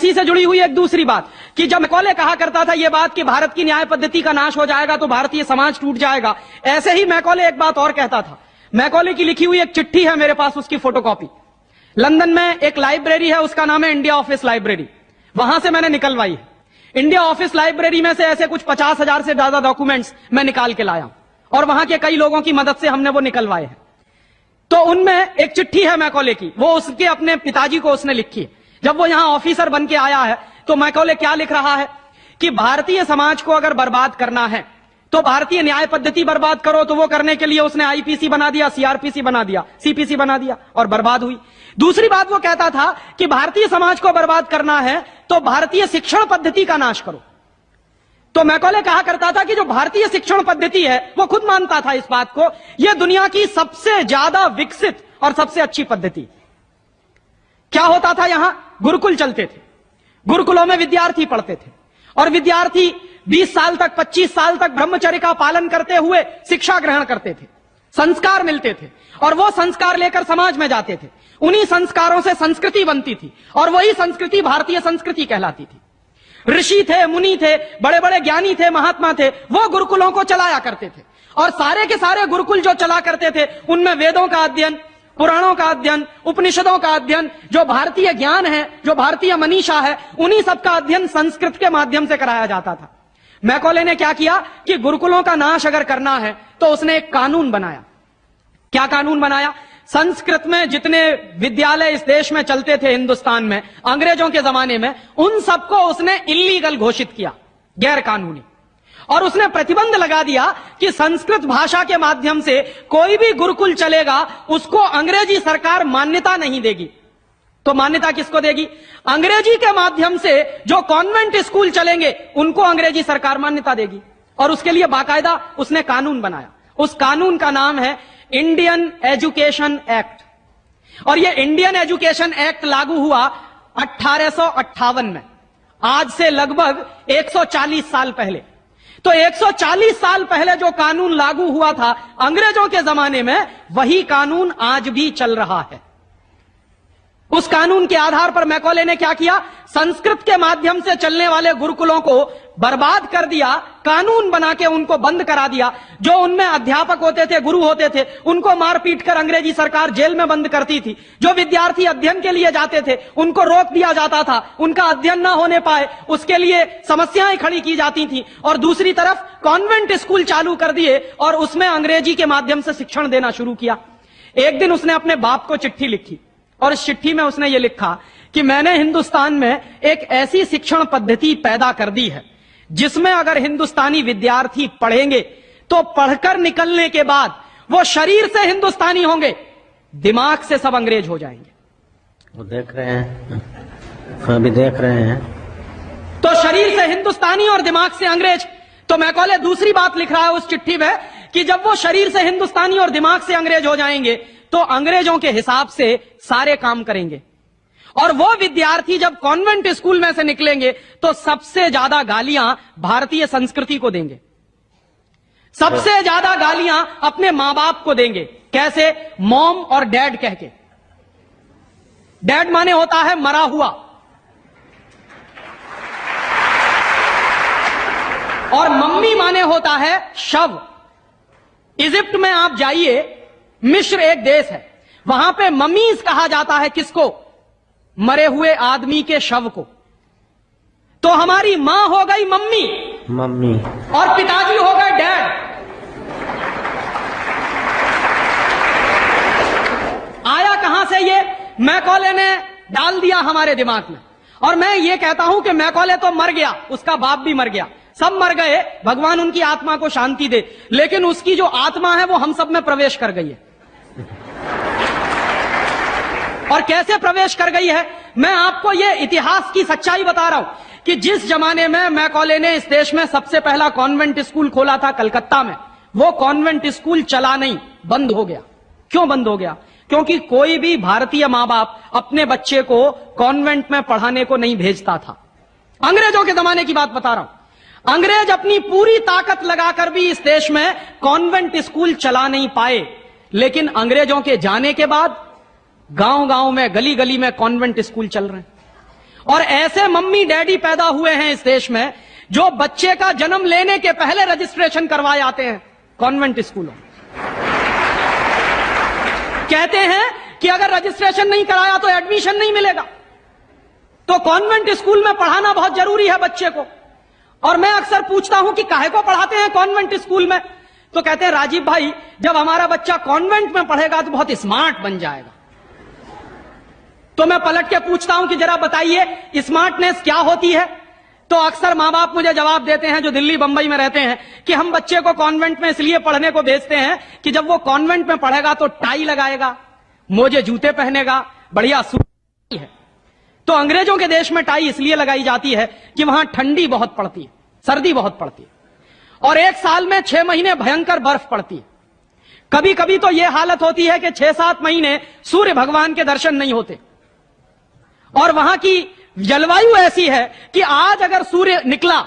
इसी से जुड़ी हुई एक दूसरी बात कि जब मैकॉले कहा करता था यह बात कि भारत की न्याय पद्धति का नाश हो जाएगा तो भारतीय समाज टूट जाएगा, ऐसे ही मैकॉले एक बात और कहता था। मैकॉले की लिखी हुई एक चिट्ठी है मेरे पास, उसकी फोटोकॉपी। लंदन में एक लाइब्रेरी है, उसका नाम है इंडिया ऑफिस लाइब्रेरी, वहां से मैंने निकलवाई है। इंडिया ऑफिस लाइब्रेरी में से ऐसे कुछ 50,000 से ज्यादा डॉक्यूमेंट्स मैं निकाल के लाया और वहां के कई लोगों की मदद से हमने वो निकलवाए हैं। तो उनमें एक चिट्ठी है मैकॉले की, वो उसके अपने पिताजी को उसने लिखी है। जब वो यहां ऑफिसर बन के आया है तो मैकॉले क्या लिख रहा है कि भारतीय समाज को अगर बर्बाद करना है तो भारतीय न्याय पद्धति बर्बाद करो। तो वो करने के लिए उसने आईपीसी बना दिया, सीआरपीसी बना दिया, सीपीसी बना दिया और बर्बाद हुई। दूसरी बात वो कहता था कि भारतीय समाज को बर्बाद करना है तो भारतीय शिक्षण पद्धति का नाश करो। तो मैकॉले कहा करता था कि जो भारतीय शिक्षण पद्धति है, वो खुद मानता था इस बात को, यह दुनिया की सबसे ज्यादा विकसित और सबसे अच्छी पद्धति। क्या होता था, यहां गुरुकुल चलते थे, गुरुकुलों में विद्यार्थी पढ़ते थे और विद्यार्थी 20 साल तक 25 साल तक ब्रह्मचर्य का पालन करते हुए शिक्षा ग्रहण करते थे, संस्कार मिलते थे और वो संस्कार लेकर समाज में जाते थे। उन्हीं संस्कारों से संस्कृति बनती थी और वही संस्कृति भारतीय संस्कृति कहलाती थी। ऋषि थे, मुनि थे, बड़े बड़े ज्ञानी थे, महात्मा थे, वो गुरुकुलों को चलाया करते थे और सारे के सारे गुरुकुल जो चला करते थे उनमें वेदों का अध्ययन, पुराणों का अध्ययन, उपनिषदों का अध्ययन, जो भारतीय ज्ञान है, जो भारतीय मनीषा है, उन्हीं सबका अध्ययन संस्कृत के माध्यम से कराया जाता था। मैकॉले ने क्या किया कि गुरुकुलों का नाश अगर करना है तो उसने एक कानून बनाया। क्या कानून बनाया? संस्कृत में जितने विद्यालय इस देश में चलते थे हिंदुस्तान में अंग्रेजों के जमाने में, उन सबको उसने इल्लीगल घोषित किया, गैर कानूनी। और उसने प्रतिबंध लगा दिया कि संस्कृत भाषा के माध्यम से कोई भी गुरुकुल चलेगा उसको अंग्रेजी सरकार मान्यता नहीं देगी। तो मान्यता किसको देगी? अंग्रेजी के माध्यम से जो कॉन्वेंट स्कूल चलेंगे उनको अंग्रेजी सरकार मान्यता देगी। और उसके लिए बाकायदा उसने कानून बनाया। उस कानून का नाम है इंडियन एजुकेशन एक्ट। और यह इंडियन एजुकेशन एक्ट लागू हुआ 1858 में, आज से लगभग 140 साल पहले। तो 140 साल पहले जो कानून लागू हुआ था अंग्रेजों के जमाने में, वही कानून आज भी चल रहा है। उस कानून के आधार पर मैकॉले ने क्या किया? संस्कृत के माध्यम से चलने वाले गुरुकुलों को बर्बाद कर दिया, कानून बना के उनको बंद करा दिया। जो उनमें अध्यापक होते थे, गुरु होते थे, उनको मार पीट कर अंग्रेजी सरकार जेल में बंद करती थी। जो विद्यार्थी अध्ययन के लिए जाते थे उनको रोक दिया जाता था, उनका अध्ययन ना होने पाए उसके लिए समस्याएं खड़ी की जाती थी। और दूसरी तरफ कॉन्वेंट स्कूल चालू कर दिए और उसमें अंग्रेजी के माध्यम से शिक्षण देना शुरू किया। एक दिन उसने अपने बाप को चिट्ठी लिखी और इस चिट्ठी में उसने ये लिखा कि मैंने हिंदुस्तान में एक ऐसी शिक्षण पद्धति पैदा कर दी है जिसमें अगर हिंदुस्तानी विद्यार्थी पढ़ेंगे तो पढ़कर निकलने के बाद वो शरीर से हिंदुस्तानी होंगे, दिमाग से सब अंग्रेज हो जाएंगे। वो देख रहे हैं, अभी देख रहे हैं। तो शरीर से हिंदुस्तानी और दिमाग से अंग्रेज। तो मैकॉले दूसरी बात लिख रहा है उस चिट्ठी में कि जब वो शरीर से हिंदुस्तानी और दिमाग से अंग्रेज हो जाएंगे तो अंग्रेजों के हिसाब से सारे काम करेंगे। और वो विद्यार्थी जब कॉन्वेंट स्कूल में से निकलेंगे तो सबसे ज्यादा गालियां भारतीय संस्कृति को देंगे, सबसे ज्यादा गालियां अपने मां बाप को देंगे। कैसे? मॉम और डैड कह के। डैड माने होता है मरा हुआ और मम्मी माने होता है शव। इजिप्ट में आप जाइए, मिस्र एक देश है, वहां पे ममीज कहा जाता है किसको? मरे हुए आदमी के शव को। तो हमारी मां हो गई मम्मी और पिताजी हो गए डैड। आया कहां से ये? मैकॉले ने डाल दिया हमारे दिमाग में। और मैं ये कहता हूं कि मैकॉले तो मर गया, उसका बाप भी मर गया, सब मर गए, भगवान उनकी आत्मा को शांति दे, लेकिन उसकी जो आत्मा है वो हम सब में प्रवेश कर गई है। और कैसे प्रवेश कर गई है? मैं आपको यह इतिहास की सच्चाई बता रहा हूं कि जिस जमाने में मैकॉले ने इस देश में सबसे पहला कॉन्वेंट स्कूल खोला था कलकत्ता में, वो कॉन्वेंट स्कूल चला नहीं, बंद हो गया। क्यों बंद हो गया? क्योंकि कोई भी भारतीय मां बाप अपने बच्चे को कॉन्वेंट में पढ़ाने को नहीं भेजता था। अंग्रेजों के जमाने की बात बता रहा हूं। अंग्रेज अपनी पूरी ताकत लगाकर भी इस देश में कॉन्वेंट स्कूल चला नहीं पाए, लेकिन अंग्रेजों के जाने के बाद गांव गांव में, गली गली में कॉन्वेंट स्कूल चल रहे हैं। और ऐसे मम्मी डैडी पैदा हुए हैं इस देश में जो बच्चे का जन्म लेने के पहले रजिस्ट्रेशन करवाए आते हैं कॉन्वेंट स्कूलों। कहते हैं कि अगर रजिस्ट्रेशन नहीं कराया तो एडमिशन नहीं मिलेगा। तो कॉन्वेंट स्कूल में पढ़ाना बहुत जरूरी है बच्चे को। और मैं अक्सर पूछता हूं कि काहे को पढ़ाते हैं कॉन्वेंट स्कूल में, तो कहते हैं राजीव भाई जब हमारा बच्चा कॉन्वेंट में पढ़ेगा तो बहुत स्मार्ट बन जाएगा। तो मैं पलट के पूछता हूं कि जरा बताइए स्मार्टनेस क्या होती है। तो अक्सर मां बाप मुझे जवाब देते हैं जो दिल्ली बंबई में रहते हैं कि हम बच्चे को कॉन्वेंट में इसलिए पढ़ने को भेजते हैं कि जब वो कॉन्वेंट में पढ़ेगा तो टाई लगाएगा, मोजे जूते पहनेगा, बढ़िया सूट है। तो अंग्रेजों के देश में टाई इसलिए लगाई जाती है कि वहां ठंडी बहुत पड़ती है, सर्दी बहुत पड़ती है, और एक साल में 6 महीने भयंकर बर्फ पड़ती है। कभी कभी तो यह हालत होती है कि 6-7 महीने सूर्य भगवान के दर्शन नहीं होते। और वहां की जलवायु ऐसी है कि आज अगर सूर्य निकला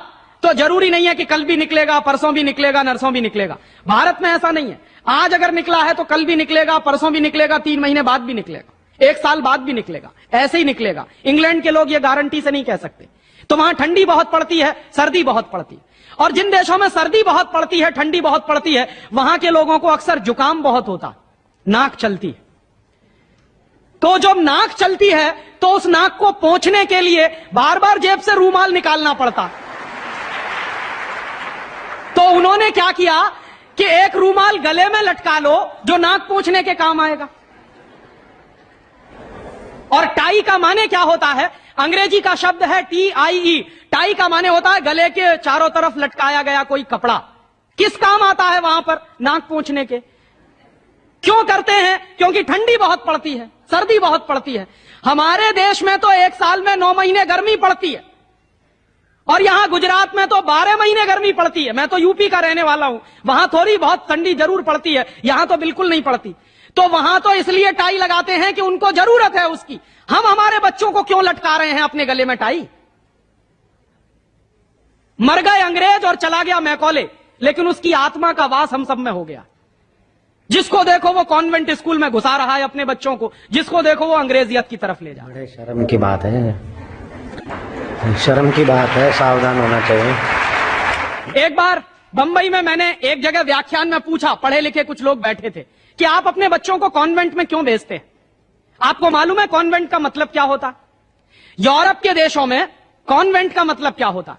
तो जरूरी नहीं है कि कल भी निकलेगा, परसों भी निकलेगा, नरसों भी निकलेगा। भारत में ऐसा नहीं है। आज अगर निकला है तो कल भी निकलेगा, परसों भी निकलेगा, 3 महीने बाद भी निकलेगा, 1 साल बाद भी निकलेगा, ऐसे ही निकलेगा। इंग्लैंड के लोग ये गारंटी से नहीं कह सकते। तो वहां ठंडी बहुत पड़ती है, सर्दी बहुत पड़ती है। और जिन देशों में सर्दी बहुत पड़ती है, ठंडी बहुत पड़ती है, वहां के लोगों को अक्सर जुकाम बहुत होता, नाक चलती है। तो जब नाक चलती है तो उस नाक को पोंछने के लिए बार बार जेब से रूमाल निकालना पड़ता। तो उन्होंने क्या किया कि एक रूमाल गले में लटका लो जो नाक पोंछने के काम आएगा। और टाई का माने क्या होता है, अंग्रेजी का शब्द है TIE। टाई का माने होता है गले के चारों तरफ लटकाया गया कोई कपड़ा। किस काम आता है वहां पर, नाक पोंछने के। क्यों करते हैं? क्योंकि ठंडी बहुत पड़ती है, सर्दी बहुत पड़ती है। हमारे देश में तो 1 साल में 9 महीने गर्मी पड़ती है, और यहां गुजरात में तो 12 महीने गर्मी पड़ती है। मैं तो यूपी का रहने वाला हूं, वहां थोड़ी बहुत ठंडी जरूर पड़ती है, यहां तो बिल्कुल नहीं पड़ती। तो वहां तो इसलिए टाई लगाते हैं कि उनको जरूरत है उसकी। हम हमारे बच्चों को क्यों लटका रहे हैं अपने गले में टाई? मर गए अंग्रेज और चला गया मैकॉले, लेकिन उसकी आत्मा का वास हम सब में हो गया। जिसको देखो वो कॉन्वेंट स्कूल में घुसा रहा है अपने बच्चों को, जिसको देखो वो अंग्रेजियत की तरफ ले जा रहा है। बड़े शर्म की बात है, शर्म की बात है, सावधान होना चाहिए। एक बार बंबई में मैंने एक जगह व्याख्यान में पूछा, पढ़े लिखे कुछ लोग बैठे थे, कि आप अपने बच्चों को कॉन्वेंट में क्यों भेजते हैं? आपको मालूम है कॉन्वेंट का मतलब क्या होता? यूरोप के देशों में कॉन्वेंट का मतलब क्या होता?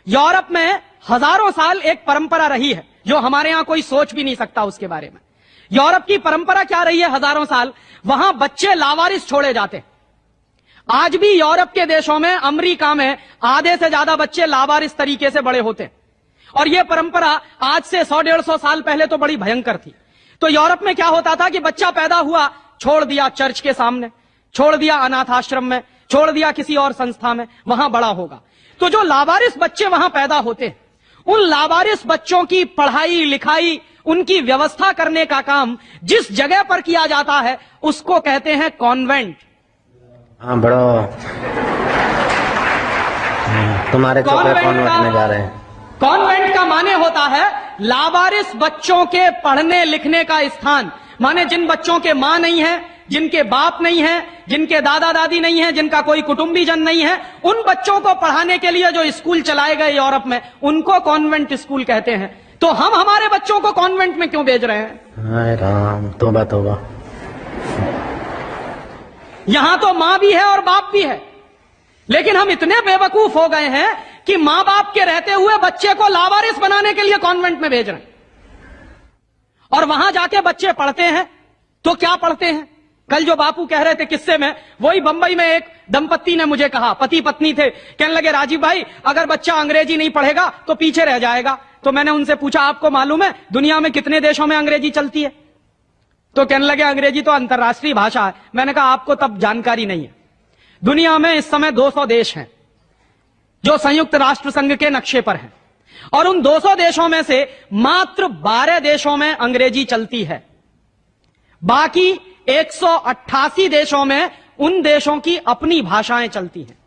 यूरोप में हजारों साल एक परंपरा रही है जो हमारे यहां कोई सोच भी नहीं सकता उसके बारे में। यूरोप की परंपरा क्या रही है हजारों साल? वहां बच्चे लावारिस छोड़े जाते। आज भी यूरोप के देशों में, अमेरिका में आधे से ज्यादा बच्चे लावारिस तरीके से बड़े होते हैं। और यह परंपरा आज से 100-150 साल पहले तो बड़ी भयंकर थी। तो यूरोप में क्या होता था कि बच्चा पैदा हुआ, छोड़ दिया चर्च के सामने, छोड़ दिया अनाथ आश्रम में, छोड़ दिया किसी और संस्था में, वहां बड़ा होगा। तो जो लावारिस बच्चे वहां पैदा होते हैं, उन लावारिस बच्चों की पढ़ाई लिखाई, उनकी व्यवस्था करने का काम जिस जगह पर किया जाता है उसको कहते हैं कॉन्वेंट। हाँ बड़ो, तुम्हारे छोकरे कॉन्वेंट में जा रहे हैं। कॉन्वेंट का माने होता है लावारिस बच्चों के पढ़ने लिखने का स्थान। माने जिन बच्चों के मां नहीं है, जिनके बाप नहीं है, जिनके दादा दादी नहीं है, जिनका कोई कुटुंबीजन नहीं है, उन बच्चों को पढ़ाने के लिए जो स्कूल चलाए गए यूरोप में, उनको कॉन्वेंट स्कूल कहते हैं। तो हम हमारे बच्चों को कॉन्वेंट में क्यों भेज रहे हैं? हाय राम, तौबा तौबा। यहां तो मां भी है और बाप भी है, लेकिन हम इतने बेवकूफ हो गए हैं कि मां बाप के रहते हुए बच्चे को लावारिस बनाने के लिए कॉन्वेंट में भेज रहे हैं। और वहां जाके बच्चे पढ़ते हैं तो क्या पढ़ते हैं? कल जो बापू कह रहे थे किस्से में, वही बंबई में एक दंपत्ति ने मुझे कहा, पति पत्नी थे, कहने लगे राजीव भाई अगर बच्चा अंग्रेजी नहीं पढ़ेगा तो पीछे रह जाएगा। तो मैंने उनसे पूछा आपको मालूम है दुनिया में कितने देशों में अंग्रेजी चलती है? तो कहने लगे अंग्रेजी तो अंतर्राष्ट्रीय भाषा है। मैंने कहा आपको तब जानकारी नहीं है। दुनिया में इस समय 200 देश हैं जो संयुक्त राष्ट्र संघ के नक्शे पर हैं, और उन 200 देशों में से मात्र 12 देशों में अंग्रेजी चलती है। बाकी 188 देशों में उन देशों की अपनी भाषाएं चलती हैं।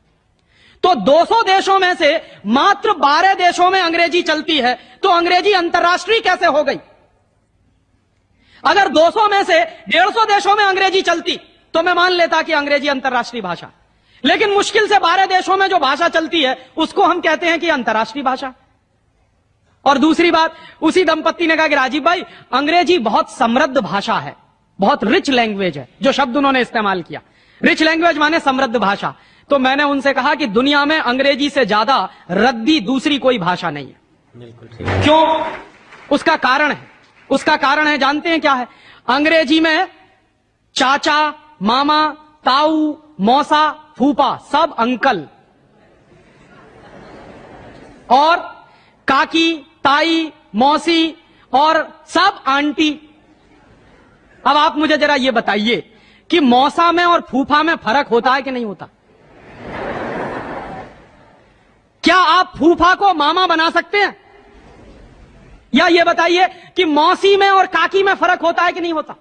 तो 200 देशों में से मात्र 12 देशों में अंग्रेजी चलती है, तो अंग्रेजी अंतर्राष्ट्रीय कैसे हो गई? अगर 200 में से 150 देशों में अंग्रेजी चलती तो मैं मान लेता कि अंग्रेजी अंतर्राष्ट्रीय भाषा। लेकिन मुश्किल से 12 देशों में जो भाषा चलती है उसको हम कहते हैं कि अंतर्राष्ट्रीय भाषा। और दूसरी बात, उसी दंपत्ति ने कहा कि राजीव भाई, अंग्रेजी बहुत समृद्ध भाषा है, बहुत रिच लैंग्वेज है। जो शब्द उन्होंने इस्तेमाल किया, रिच लैंग्वेज माने समृद्ध भाषा। तो मैंने उनसे कहा कि दुनिया में अंग्रेजी से ज्यादा रद्दी दूसरी कोई भाषा नहीं है। बिल्कुल ठीक है। क्यों? उसका कारण है, उसका कारण है, जानते हैं क्या है? अंग्रेजी में चाचा, मामा, ताऊ, मौसा, फूफा सब अंकल, और काकी, ताई, मौसी और सब आंटी। अब आप मुझे जरा ये बताइए कि मौसा में और फूफा में फर्क होता है कि नहीं होता? क्या आप फूफा को मामा बना सकते हैं? या ये बताइए कि मौसी में और काकी में फर्क होता है कि नहीं होता?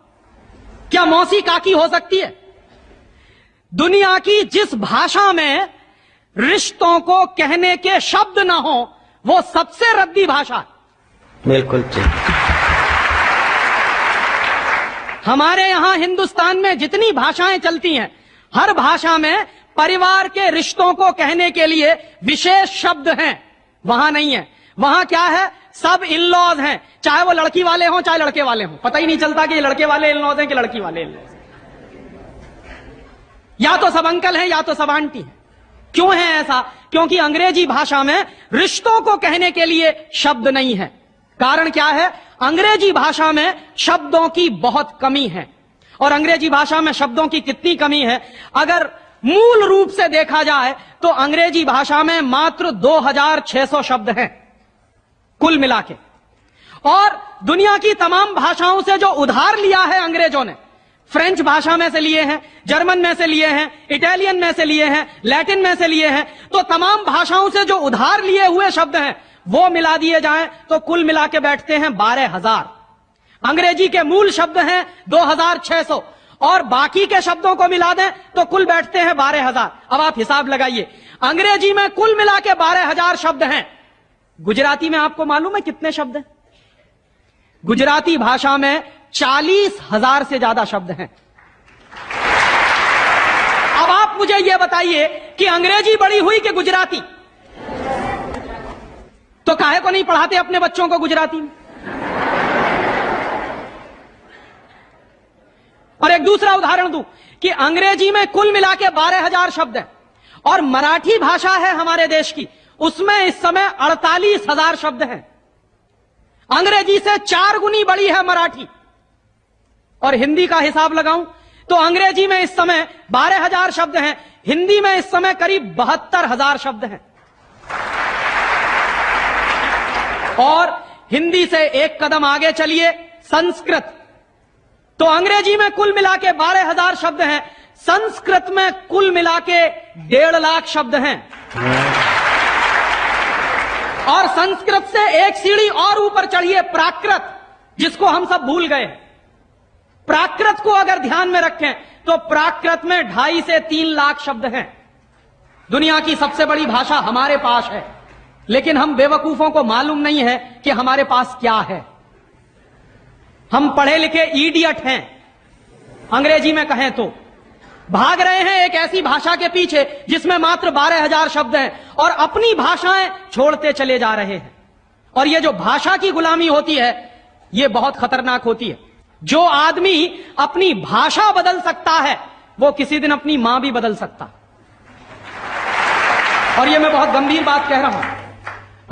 क्या मौसी काकी हो सकती है? दुनिया की जिस भाषा में रिश्तों को कहने के शब्द ना हो वो सबसे रद्दी भाषा है। बिल्कुल ठीक। हमारे यहां हिंदुस्तान में जितनी भाषाएं चलती हैं, हर भाषा में परिवार के रिश्तों को कहने के लिए विशेष शब्द हैं। वहां नहीं है। वहां क्या है? सब इन-लॉज हैं, चाहे वो लड़की वाले हों चाहे लड़के वाले हों। पता ही नहीं चलता कि ये लड़के वाले इन-लॉज हैं कि लड़की वाले इन-लॉज हैं। या तो सब अंकल हैं या तो सब आंटी हैं। क्यों है ऐसा? क्योंकि अंग्रेजी भाषा में रिश्तों को कहने के लिए शब्द नहीं है। कारण क्या है? अंग्रेजी भाषा में शब्दों की बहुत कमी है। और अंग्रेजी भाषा में शब्दों की कितनी कमी है? अगर मूल रूप से देखा जाए तो अंग्रेजी भाषा में मात्र 2600 शब्द हैं कुल मिला के। और दुनिया की तमाम भाषाओं से जो उधार लिया है अंग्रेजों ने, फ्रेंच भाषा में से लिए हैं, जर्मन में से लिए हैं, इटालियन में से लिए हैं, लैटिन में से लिए हैं, तो तमाम भाषाओं से जो उधार लिए हुए शब्द हैं वो मिला दिए जाएं तो कुल मिला के बैठते हैं 12,000। अंग्रेजी के मूल शब्द हैं 2600 और बाकी के शब्दों को मिला दें तो कुल बैठते हैं 12,000। अब आप हिसाब लगाइए, अंग्रेजी में कुल मिला के 12,000 शब्द हैं। गुजराती में आपको मालूम है कितने शब्द हैं? गुजराती भाषा में 40,000 से ज्यादा शब्द हैं। अब आप मुझे यह बताइए कि अंग्रेजी बड़ी हुई कि गुजराती? तो काहे को नहीं पढ़ाते अपने बच्चों को गुजराती में? और एक दूसरा उदाहरण दूं कि अंग्रेजी में कुल मिला के 12,000 शब्द हैं और मराठी भाषा है हमारे देश की, उसमें इस समय 48,000 शब्द हैं। अंग्रेजी से 4 गुनी बड़ी है मराठी। और हिंदी का हिसाब लगाऊं तो अंग्रेजी में इस समय 12,000 शब्द हैं, हिंदी में इस समय करीब 72,000 शब्द हैं। और हिंदी से एक कदम आगे चलिए, संस्कृत। तो अंग्रेजी में कुल मिला के 12,000 शब्द हैं, संस्कृत में कुल मिला के 1.5 लाख शब्द हैं। और संस्कृत से एक सीढ़ी और ऊपर चढ़िए, प्राकृत, जिसको हम सब भूल गए। प्राकृत को अगर ध्यान में रखें तो प्राकृत में 2.5 से 3 लाख शब्द हैं। दुनिया की सबसे बड़ी भाषा हमारे पास है, लेकिन हम बेवकूफों को मालूम नहीं है कि हमारे पास क्या है। हम पढ़े लिखे इडियट हैं, अंग्रेजी में कहें तो भाग रहे हैं एक ऐसी भाषा के पीछे जिसमें मात्र 12,000 शब्द हैं और अपनी भाषाएं छोड़ते चले जा रहे हैं। और ये जो भाषा की गुलामी होती है ये बहुत खतरनाक होती है। जो आदमी अपनी भाषा बदल सकता है वो किसी दिन अपनी मां भी बदल सकता। और ये मैं बहुत गंभीर बात कह रहा हूं।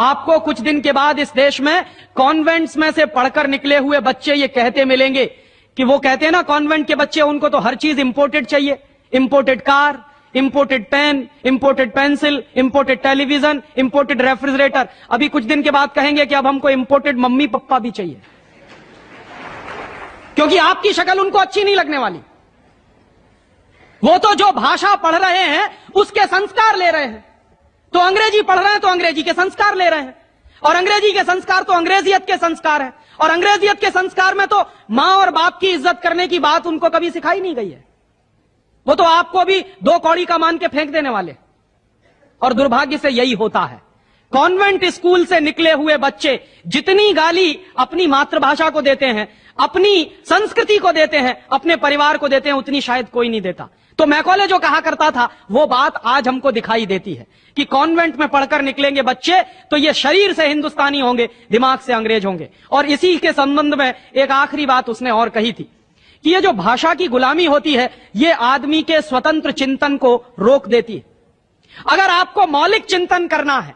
आपको कुछ दिन के बाद इस देश में कॉन्वेंट्स में से पढ़कर निकले हुए बच्चे ये कहते मिलेंगे कि वो कहते हैं ना, कॉन्वेंट के बच्चे, उनको तो हर चीज इंपोर्टेड चाहिए। Imported car, imported pen, imported pencil, imported television, imported refrigerator. अभी कुछ दिन के बाद कहेंगे कि अब हमको इंपोर्टेड मम्मी पप्पा भी चाहिए, क्योंकि आपकी शक्ल उनको अच्छी नहीं लगने वाली। वो तो जो भाषा पढ़ रहे हैं उसके संस्कार ले रहे हैं। तो अंग्रेजी पढ़ रहे हैं तो अंग्रेजी के संस्कार ले रहे हैं, और अंग्रेजी के संस्कार तो अंग्रेजियत के संस्कार हैं। और अंग्रेजियत के संस्कार में तो मां और बाप की इज्जत करने की बात उनको कभी सिखाई नहीं गई है। वो तो आपको भी 2 कौड़ी का मान के फेंक देने वाले। और दुर्भाग्य से यही होता है। कॉन्वेंट स्कूल से निकले हुए बच्चे जितनी गाली अपनी मातृभाषा को देते हैं, अपनी संस्कृति को देते हैं, अपने परिवार को देते हैं, उतनी शायद कोई नहीं देता। तो मैकॉले जो कहा करता था वो बात आज हमको दिखाई देती है कि कॉन्वेंट में पढ़कर निकलेंगे बच्चे तो ये शरीर से हिंदुस्तानी होंगे, दिमाग से अंग्रेज होंगे। और इसी के संबंध में एक आखिरी बात उसने और कही थी कि ये जो भाषा की गुलामी होती है ये आदमी के स्वतंत्र चिंतन को रोक देती है। अगर आपको मौलिक चिंतन करना है,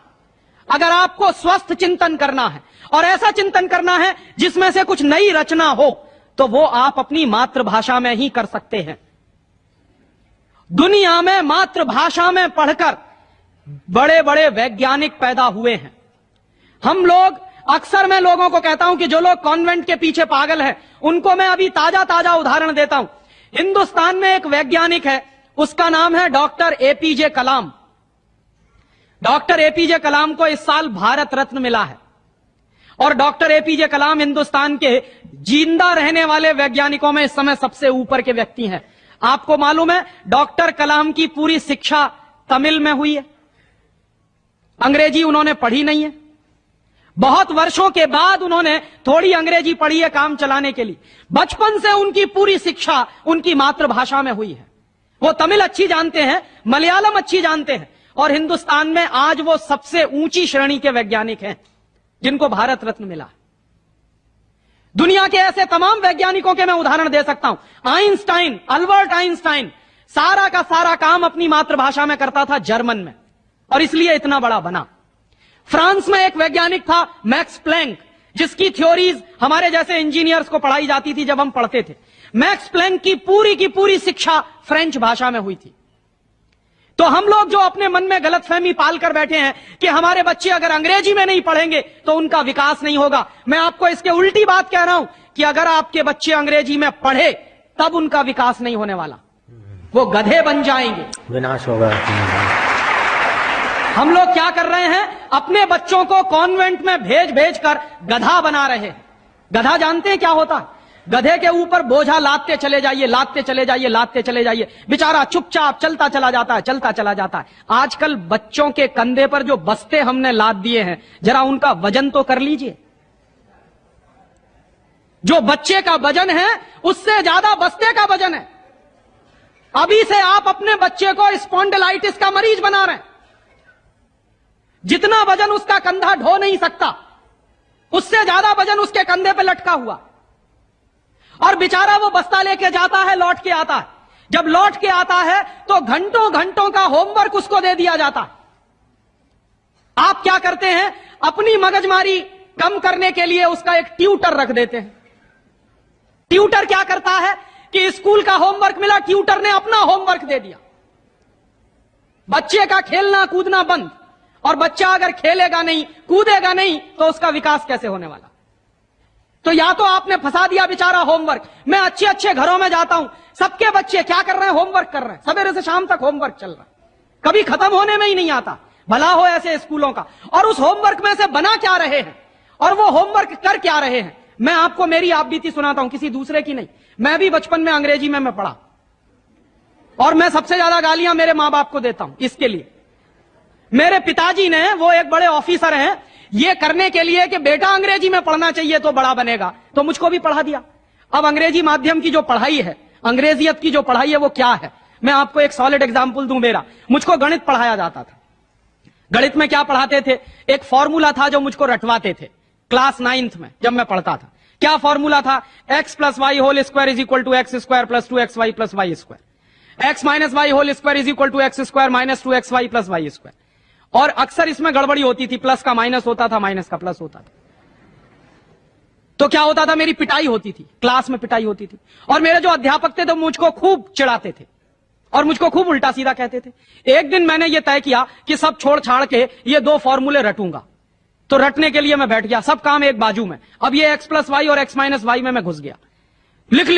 अगर आपको स्वस्थ चिंतन करना है और ऐसा चिंतन करना है जिसमें से कुछ नई रचना हो, तो वो आप अपनी मातृभाषा में ही कर सकते हैं। दुनिया में मातृभाषा में पढ़कर बड़े बड़े वैज्ञानिक पैदा हुए हैं। हम लोग, अक्सर मैं लोगों को कहता हूं कि जो लोग कॉन्वेंट के पीछे पागल हैं उनको मैं अभी ताजा ताजा उदाहरण देता हूं। हिंदुस्तान में एक वैज्ञानिक है, उसका नाम है डॉक्टर एपीजे कलाम। डॉक्टर एपीजे कलाम को इस साल भारत रत्न मिला है और डॉक्टर एपीजे कलाम हिंदुस्तान के जिंदा रहने वाले वैज्ञानिकों में इस समय सबसे ऊपर के व्यक्ति हैं। आपको मालूम है डॉक्टर कलाम की पूरी शिक्षा तमिल में हुई है, अंग्रेजी उन्होंने पढ़ी नहीं है। बहुत वर्षों के बाद उन्होंने थोड़ी अंग्रेजी पढ़ी है काम चलाने के लिए। बचपन से उनकी पूरी शिक्षा उनकी मातृभाषा में हुई है। वो तमिल अच्छी जानते हैं, मलयालम अच्छी जानते हैं और हिंदुस्तान में आज वो सबसे ऊंची श्रेणी के वैज्ञानिक हैं जिनको भारत रत्न मिला। दुनिया के ऐसे तमाम वैज्ञानिकों के मैं उदाहरण दे सकता हूं। आइंस्टाइन, अल्बर्ट आइंस्टाइन सारा का सारा काम अपनी मातृभाषा में करता था, जर्मन में, और इसलिए इतना बड़ा बना। फ्रांस में एक वैज्ञानिक था मैक्स प्लैंक, जिसकी थ्योरीज हमारे जैसे इंजीनियर्स को पढ़ाई जाती थी जब हम पढ़ते थे। मैक्स प्लैंक की पूरी शिक्षा फ्रेंच भाषा में हुई थी। तो हम लोग जो अपने मन में गलतफहमी पाल कर बैठे हैं कि हमारे बच्चे अगर अंग्रेजी में नहीं पढ़ेंगे तो उनका विकास नहीं होगा, मैं आपको इसके उल्टी बात कह रहा हूं कि अगर आपके बच्चे अंग्रेजी में पढ़े तब उनका विकास नहीं होने वाला, वो गधे बन जाएंगे, विनाश होगा। हम लोग क्या कर रहे हैं, अपने बच्चों को कॉन्वेंट में भेज कर गधा बना रहे हैं। गधा जानते हैं क्या होता है? गधे के ऊपर बोझा लादते चले जाइए, लादते चले जाइए, लादते चले जाइए, बेचारा चुपचाप चलता चला जाता है, चलता चला जाता है। आजकल बच्चों के कंधे पर जो बस्ते हमने लाद दिए हैं, जरा उनका वजन तो कर लीजिए। जो बच्चे का वजन है उससे ज्यादा बस्ते का वजन है। अभी से आप अपने बच्चे को स्पॉन्डिलाइटिस का मरीज बना रहे हैं। जितना वजन उसका कंधा ढो नहीं सकता, उससे ज्यादा वजन उसके कंधे पे लटका हुआ, और बेचारा वो बस्ता लेके जाता है, लौट के आता है। जब लौट के आता है तो घंटों घंटों का होमवर्क उसको दे दिया जाता है। आप क्या करते हैं, अपनी मगजमारी कम करने के लिए उसका एक ट्यूटर रख देते हैं। ट्यूटर क्या करता है कि स्कूल का होमवर्क मिला, ट्यूटर ने अपना होमवर्क दे दिया। बच्चे का खेलना कूदना बंद, और बच्चा अगर खेलेगा नहीं, कूदेगा नहीं, तो उसका विकास कैसे होने वाला? तो या तो आपने फंसा दिया बेचारा होमवर्क। मैं अच्छे अच्छे घरों में जाता हूं, सबके बच्चे क्या कर रहे हैं, होमवर्क कर रहे हैं, सवेरे से शाम तक होमवर्क चल रहा है, कभी खत्म होने में ही नहीं आता। भला हो ऐसे स्कूलों का। और उस होमवर्क में से बना क्या रहे हैं और वो होमवर्क कर क्या रहे हैं? मैं आपको मेरी आप बीती सुनाता हूं, किसी दूसरे की नहीं। मैं भी बचपन में अंग्रेजी में मैं पढ़ा और मैं सबसे ज्यादा गालियां मेरे मां बाप को देता हूं इसके लिए। मेरे पिताजी ने, वो एक बड़े ऑफिसर हैं, ये करने के लिए कि बेटा अंग्रेजी में पढ़ना चाहिए तो बड़ा बनेगा, तो मुझको भी पढ़ा दिया। अब अंग्रेजी माध्यम की जो पढ़ाई है, अंग्रेजियत की जो पढ़ाई है, वो क्या है? मैं आपको एक सॉलिड एग्जांपल दूं मेरा। मुझको गणित पढ़ाया जाता था। गणित में क्या पढ़ाते थे? एक फॉर्मूला था जो मुझको रटवाते थे क्लास 9th में जब मैं पढ़ता था। क्या फॉर्मूला था? x + y whole square is equal to x square plus 2xy plus y square, x minus y whole square is equal to x square minus 2xy plus y square. और अक्सर इसमें गड़बड़ी होती थी, प्लस का minus होता था, minus का प्लस होता था। तो क्या होता था, मेरी पिटाई होती थी, क्लास में पिटाई होती थी। और मेरे जो अध्यापक थे तो मुझको खूब चिढ़ाते थे और मुझको खूब उल्टा सीधा कहते थे। एक दिन मैंने ये तय किया कि सब छोड़ छाड़ के ये 2 फॉर्मूले रटूंगा। तो रटने के लिए मैं बैठ गया, सब काम एक बाजू में। अब ये x + y और x - y में मैं घुस गया। लिख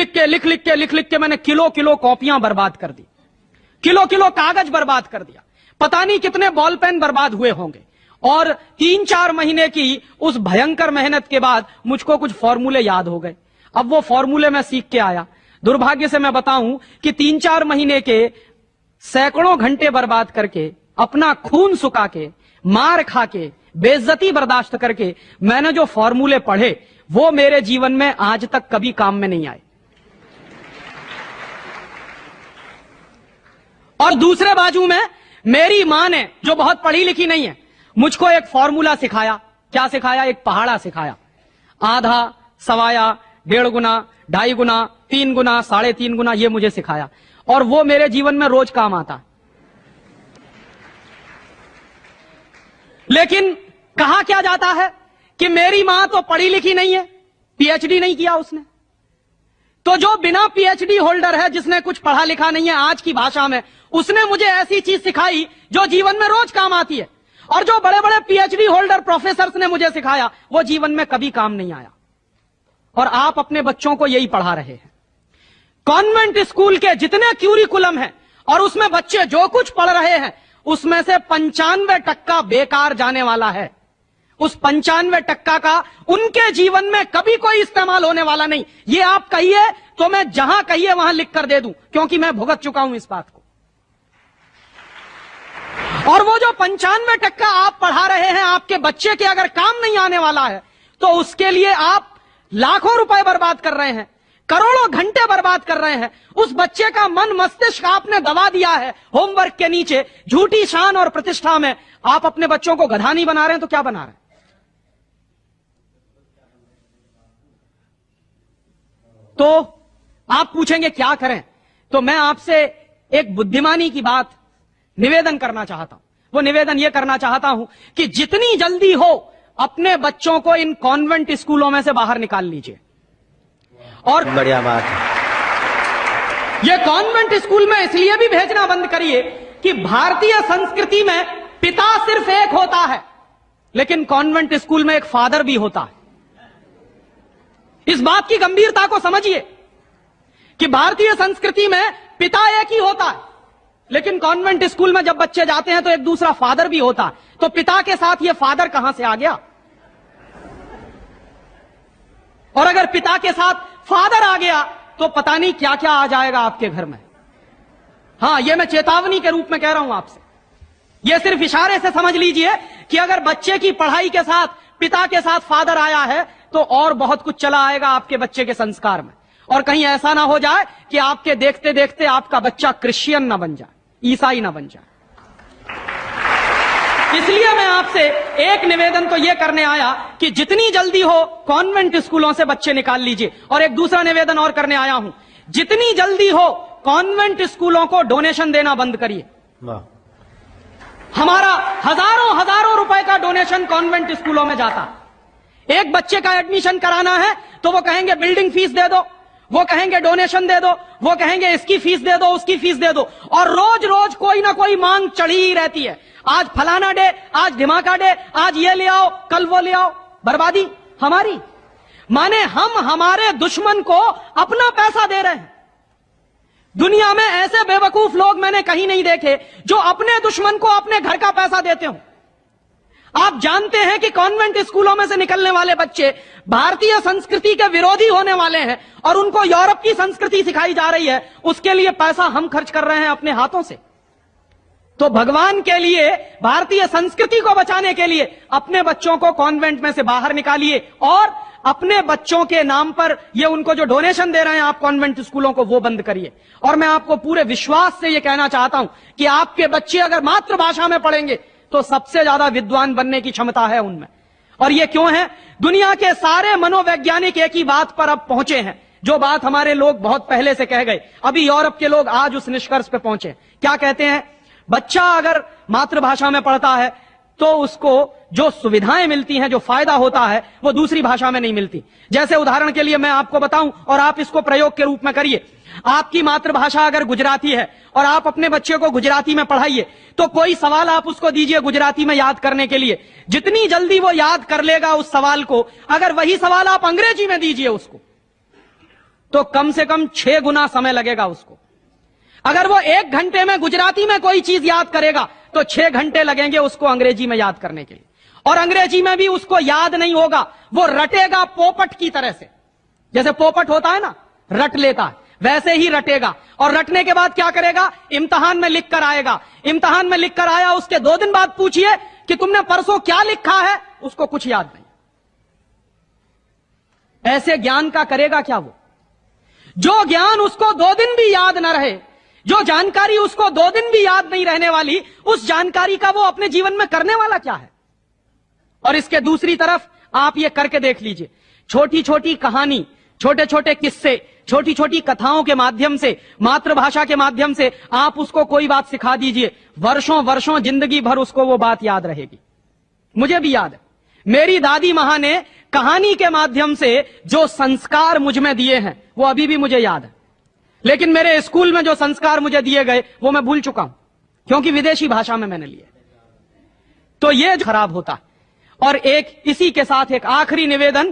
लिख के मैंने किलो कॉपियां बर्बाद कर दी, किलो कागज बर्बाद कर दिया, पता नहीं कितने बॉल पेन बर्बाद हुए होंगे। और 3-4 महीने की उस भयंकर मेहनत के बाद मुझको कुछ फॉर्मूले याद हो गए। अब वो फॉर्मूले मैं सीख के आया। दुर्भाग्य से मैं बताऊं कि 3-4 महीने के सैकड़ों घंटे बर्बाद करके, अपना खून सुखा के, मार खा के, बेइज्जती बर्दाश्त करके मैंने जो फॉर्मूले पढ़े वो मेरे जीवन में आज तक कभी काम में नहीं आए। और दूसरे बाजू में मेरी मां ने, जो बहुत पढ़ी लिखी नहीं है, मुझको एक फॉर्मूला सिखाया। क्या सिखाया? एक पहाड़ा सिखाया। आधा, सवाया, 1.5 गुना, 2.5 गुना, 3 गुना, 3.5 गुना, ये मुझे सिखाया। और वो मेरे जीवन में रोज काम आता। लेकिन कहा क्या जाता है कि मेरी मां तो पढ़ी लिखी नहीं है, पीएचडी नहीं किया उसने। तो जो बिना पीएचडी होल्डर है, जिसने कुछ पढ़ा लिखा नहीं है, आज की भाषा में, उसने मुझे ऐसी चीज सिखाई जो जीवन में रोज काम आती है। और जो बड़े बड़े पीएचडी होल्डर प्रोफेसर्स ने मुझे सिखाया, वो जीवन में कभी काम नहीं आया। और आप अपने बच्चों को यही पढ़ा रहे हैं। कॉन्वेंट स्कूल के जितने क्यूरिकुलम हैं और उसमें बच्चे जो कुछ पढ़ रहे हैं, उसमें से 95% बेकार जाने वाला है। उस 95% का उनके जीवन में कभी कोई इस्तेमाल होने वाला नहीं। ये आप कहिए तो मैं जहां कहिए वहां लिख कर दे दूं, क्योंकि मैं भुगत चुका हूं इस बात को। और वो जो 95% आप पढ़ा रहे हैं, आपके बच्चे के अगर काम नहीं आने वाला है, तो उसके लिए आप लाखों रुपए बर्बाद कर रहे हैं, करोड़ों घंटे बर्बाद कर रहे हैं। उस बच्चे का मन मस्तिष्क आपने दबा दिया है होमवर्क के नीचे। झूठी शान और प्रतिष्ठा में आप अपने बच्चों को गधा नहीं बना रहे हैं तो क्या बना रहे हैं? तो आप पूछेंगे क्या करें? तो मैं आपसे एक बुद्धिमानी की बात निवेदन करना चाहता हूं। वो निवेदन यह करना चाहता हूं कि जितनी जल्दी हो अपने बच्चों को इन कॉन्वेंट स्कूलों में से बाहर निकाल लीजिए। और बढ़िया बात है। ये कॉन्वेंट स्कूल में इसलिए भी भेजना बंद करिए कि भारतीय संस्कृति में पिता सिर्फ एक होता है, लेकिन कॉन्वेंट स्कूल में एक फादर भी होता है। इस बात की गंभीरता को समझिए कि भारतीय संस्कृति में पिता एक ही होता है, लेकिन कॉन्वेंट स्कूल में जब बच्चे जाते हैं तो एक दूसरा फादर भी होता है। तो पिता के साथ ये फादर कहां से आ गया? और अगर पिता के साथ फादर आ गया तो पता नहीं क्या क्या आ जाएगा आपके घर में। हां, यह मैं चेतावनी के रूप में कह रहा हूं आपसे। यह सिर्फ इशारे से समझ लीजिए कि अगर बच्चे की पढ़ाई के साथ पिता के साथ फादर आया है तो और बहुत कुछ चला आएगा आपके बच्चे के संस्कार में। और कहीं ऐसा ना हो जाए कि आपके देखते देखते आपका बच्चा क्रिश्चियन ना बन जाए, ईसाई ना बन जाए। इसलिए मैं आपसे एक निवेदन तो यह करने आया कि जितनी जल्दी हो कॉन्वेंट स्कूलों से बच्चे निकाल लीजिए। और एक दूसरा निवेदन और करने आया हूं, जितनी जल्दी हो कॉन्वेंट स्कूलों को डोनेशन देना बंद करिए। हमारा हजारों हजारों रुपए का डोनेशन कॉन्वेंट स्कूलों में जाता है। एक बच्चे का एडमिशन कराना है तो वो कहेंगे बिल्डिंग फीस दे दो, वो कहेंगे डोनेशन दे दो, वो कहेंगे इसकी फीस दे दो, उसकी फीस दे दो। और रोज रोज कोई ना कोई मांग चढ़ी ही रहती है। आज फलाना डे, आज धमाका डे, आज ये ले आओ, कल वो ले आओ। बर्बादी हमारी, माने हम हमारे दुश्मन को अपना पैसा दे रहे हैं। दुनिया में ऐसे बेवकूफ लोग मैंने कहीं नहीं देखे जो अपने दुश्मन को अपने घर का पैसा देते हो। आप जानते हैं कि कॉन्वेंट स्कूलों में से निकलने वाले बच्चे भारतीय संस्कृति के विरोधी होने वाले हैं और उनको यूरोप की संस्कृति सिखाई जा रही है। उसके लिए पैसा हम खर्च कर रहे हैं अपने हाथों से। तो भगवान के लिए, भारतीय संस्कृति को बचाने के लिए अपने बच्चों को कॉन्वेंट में से बाहर निकालिए और अपने बच्चों के नाम पर ये उनको जो डोनेशन दे रहे हैं आप कॉन्वेंट स्कूलों को, वो बंद करिए। और मैं आपको पूरे विश्वास से ये कहना चाहता हूं कि आपके बच्चे अगर मातृभाषा में पढ़ेंगे तो सबसे ज्यादा विद्वान बनने की क्षमता है उनमें। और ये क्यों है? दुनिया के सारे मनोवैज्ञानिक एक ही बात पर अब पहुंचे हैं, जो बात हमारे लोग बहुत पहले से कह गए। अभी यूरोप के लोग आज उस निष्कर्ष पे पहुंचे। क्या कहते हैं? बच्चा अगर मातृभाषा में पढ़ता है तो उसको जो सुविधाएं मिलती हैं, जो फायदा होता है, वो दूसरी भाषा में नहीं मिलती। जैसे उदाहरण के लिए मैं आपको बताऊं और आप इसको प्रयोग के रूप में करिए। आपकी मातृभाषा अगर गुजराती है और आप अपने बच्चे को गुजराती में पढ़ाइए तो कोई सवाल आप उसको दीजिए गुजराती में याद करने के लिए, जितनी जल्दी वो याद कर लेगा उस सवाल को, अगर वही सवाल आप अंग्रेजी में दीजिए उसको तो कम से कम 6 गुना समय लगेगा उसको। अगर वो 1 घंटे में गुजराती में कोई चीज याद करेगा तो 6 घंटे लगेंगे उसको अंग्रेजी में याद करने के लिए। और अंग्रेजी में भी उसको याद नहीं होगा, वो रटेगा पोपट की तरह से। जैसे पोपट होता है ना, रट लेता है, वैसे ही रटेगा। और रटने के बाद क्या करेगा? इम्तिहान में लिख कर आएगा। इम्तिहान में लिख कर आया, उसके 2 दिन बाद पूछिए कि तुमने परसों क्या लिखा है, उसको कुछ याद नहीं। ऐसे ज्ञान का करेगा क्या वो? जो ज्ञान उसको 2 दिन भी याद न रहे, जो जानकारी उसको 2 दिन भी याद नहीं रहने वाली, उस जानकारी का वो अपने जीवन में करने वाला क्या है? और इसके दूसरी तरफ आप ये करके देख लीजिए, छोटी छोटी कहानी, छोटे छोटे किस्से, छोटी छोटी कथाओं के माध्यम से, मातृभाषा के माध्यम से आप उसको कोई बात सिखा दीजिए, वर्षों वर्षों जिंदगी भर उसको वो बात याद रहेगी। मुझे भी याद है, मेरी दादी मां ने कहानी के माध्यम से जो संस्कार मुझ में दिए हैं वो अभी भी मुझे याद है। लेकिन मेरे स्कूल में जो संस्कार मुझे दिए गए वो मैं भूल चुका हूं, क्योंकि विदेशी भाषा में मैंने लिए। तो ये खराब होता है। और एक इसी के साथ एक आखिरी निवेदन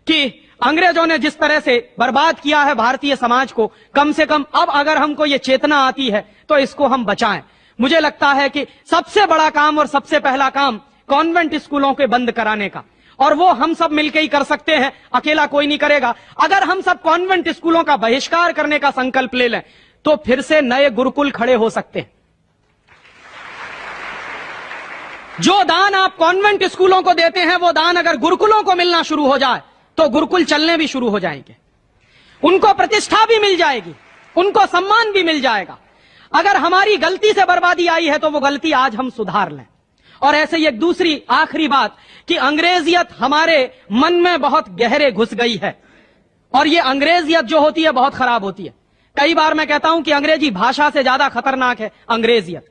कि अंग्रेजों ने जिस तरह से बर्बाद किया है भारतीय समाज को, कम से कम अब अगर हमको ये चेतना आती है तो इसको हम बचाएं। मुझे लगता है कि सबसे बड़ा काम और सबसे पहला काम कॉन्वेंट स्कूलों के बंद कराने का, और वो हम सब मिलकर ही कर सकते हैं, अकेला कोई नहीं करेगा। अगर हम सब कॉन्वेंट स्कूलों का बहिष्कार करने का संकल्प ले लें तो फिर से नए गुरुकुल खड़े हो सकते हैं। जो दान आप कॉन्वेंट स्कूलों को देते हैं वो दान अगर गुरुकुलों को मिलना शुरू हो जाए तो गुरुकुल चलने भी शुरू हो जाएंगे, उनको प्रतिष्ठा भी मिल जाएगी, उनको सम्मान भी मिल जाएगा। अगर हमारी गलती से बर्बादी आई है तो वो गलती आज हम सुधार लें। और ऐसे ही एक दूसरी आखिरी बात कि अंग्रेजियत हमारे मन में बहुत गहरे घुस गई है, और ये अंग्रेजियत जो होती है बहुत खराब होती है। कई बार मैं कहता हूं कि अंग्रेजी भाषा से ज्यादा खतरनाक है अंग्रेजियत।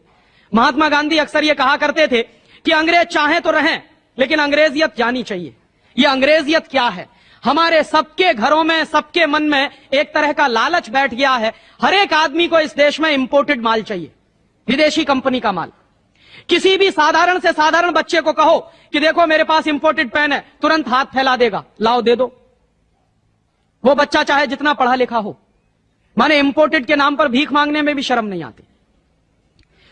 महात्मा गांधी अक्सर ये कहा करते थे कि अंग्रेज चाहे तो रहें लेकिन अंग्रेजियत जानी चाहिए। ये अंग्रेजियत क्या है? हमारे सबके घरों में, सबके मन में एक तरह का लालच बैठ गया है। हर एक आदमी को इस देश में इंपोर्टेड माल चाहिए, विदेशी कंपनी का माल। किसी भी साधारण से साधारण बच्चे को कहो कि देखो मेरे पास इंपोर्टेड पेन है, तुरंत हाथ फैला देगा, लाओ दे दो। वो बच्चा चाहे जितना पढ़ा लिखा हो, माने इंपोर्टेड के नाम पर भीख मांगने में भी शर्म नहीं आती।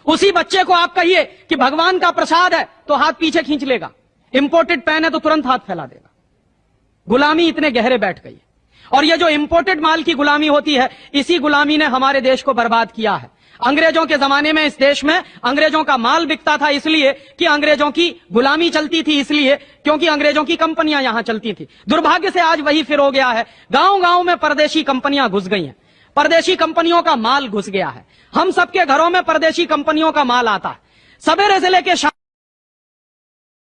उसी बच्चे को आप कहिए कि भगवान का प्रसाद है तो हाथ पीछे खींच लेगा, इंपोर्टेड पेन है तो तुरंत हाथ फैला देगा। गुलामी इतने गहरे बैठ गई है, और ये जो इंपोर्टेड माल की गुलामी होती है, इसी गुलामी ने हमारे देश को बर्बाद किया है। अंग्रेजों के जमाने में इस देश में अंग्रेजों का माल बिकता था इसलिए कि अंग्रेजों की गुलामी चलती थी, इसलिए क्योंकि अंग्रेजों की कंपनियां यहां चलती थी। दुर्भाग्य से आज वही फिर हो गया है, गांव गांव में परदेशी कंपनियां घुस गई हैं, परदेशी कंपनियों का माल घुस गया है। हम सबके घरों में परदेशी कंपनियों का माल आता है। सवेरे से लेके